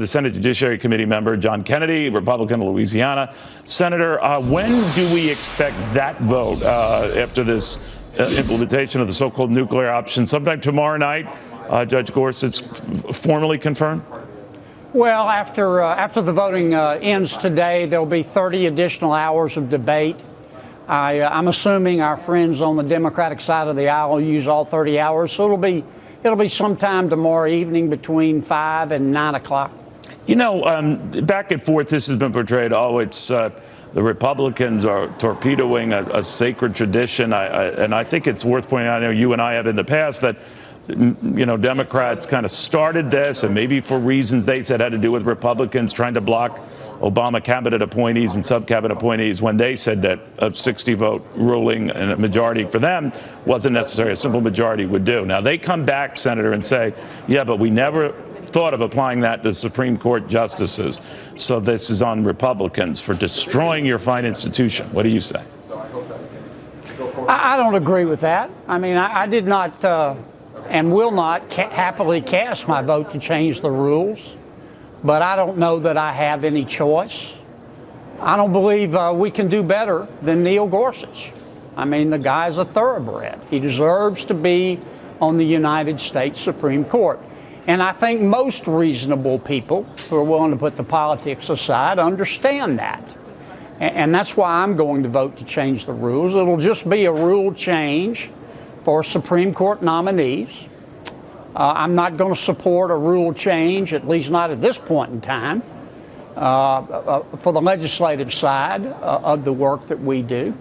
The Senate Judiciary Committee member, John Kennedy, Republican of Louisiana. Senator, when do we expect that vote after this implementation of the so-called nuclear option? Sometime tomorrow night, Judge Gorsuch formally confirmed? Well, after the voting ends today, there'll be 30 additional hours of debate. I'm assuming our friends on the Democratic side of the aisle will use all 30 hours, so it'll be sometime tomorrow evening between 5 and 9 o'clock. You know, back and forth, this has been portrayed. Oh, it's the Republicans are torpedoing a sacred tradition. And I think it's worth pointing out, I know you and I have in the past, that Democrats kind of started this, and maybe for reasons they said had to do with Republicans trying to block Obama cabinet appointees and sub-cabinet appointees when they said that a 60-vote ruling and a majority for them wasn't necessary. A simple majority would do. Now, they come back, Senator, and say, yeah, but we never thought of applying that to Supreme Court justices. So this is on Republicans for destroying your fine institution. What do you say? I don't agree with that. I mean, I did not and will not happily cast my vote to change the rules, but I don't know that I have any choice. I don't believe we can do better than Neil Gorsuch. I mean, the guy's a thoroughbred. He deserves to be on the United States Supreme Court. And I think most reasonable people who are willing to put the politics aside understand that. And that's why I'm going to vote to change the rules. It'll just be a rule change for Supreme Court nominees. I'm not going to support a rule change, at least not at this point in time, for the legislative side of the work that we do.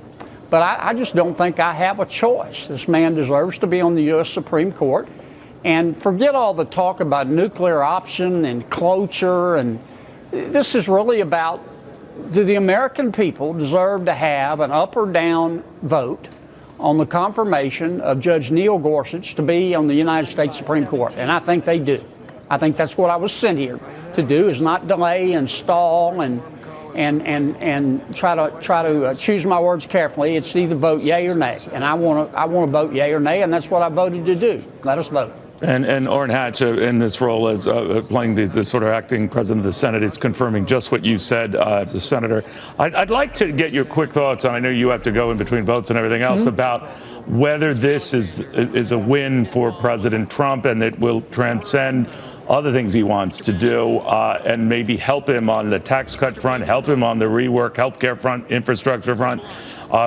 But I just don't think I have a choice. This man deserves to be on the U.S. Supreme Court. And forget all the talk about nuclear option and cloture. And this is really about, do the American people deserve to have an up or down vote on the confirmation of Judge Neil Gorsuch to be on the United States Supreme Court? And I think they do. I think that's what I was sent here to do, is not delay and stall and try to choose my words carefully. It's either vote yay or nay. And I want to vote yay or nay, and that's what I voted to do. Let us vote. And Orrin Hatch, in this role as playing the sort of acting president of the Senate, is confirming just what you said as a senator. I'd like to get your quick thoughts on, I know you have to go in between votes and everything else, about whether this is a win for President Trump and it will transcend other things he wants to do and maybe help him on the tax cut front, help him on the rework healthcare front, infrastructure front.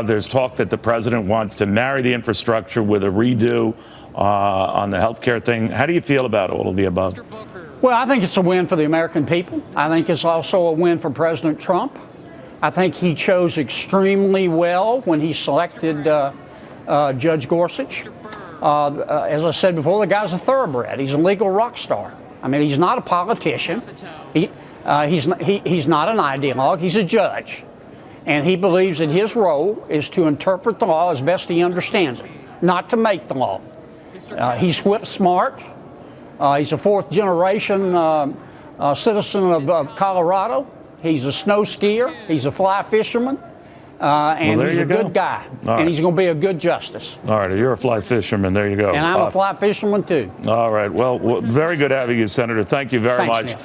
There's talk that the president wants to marry the infrastructure with a redo on the healthcare thing. How do you feel about all of the above? Well, I think it's a win for the American people. I think it's also a win for President Trump. I think he chose extremely well when he selected Judge Gorsuch. As I said before, the guy's a thoroughbred. He's a legal rock star. I mean, he's not a politician. He's not an ideologue. He's a judge. And he believes that his role is to interpret the law as best he understands it, not to make the law. He's whip smart. He's a fourth generation citizen of Colorado. He's a snow skier. He's a fly fisherman. And he's a good guy. And he's going to be a good justice. All right. You're a fly fisherman. There you go. And I'm a fly fisherman, too. All right. Well, very good having you, Senator. Thank you very much.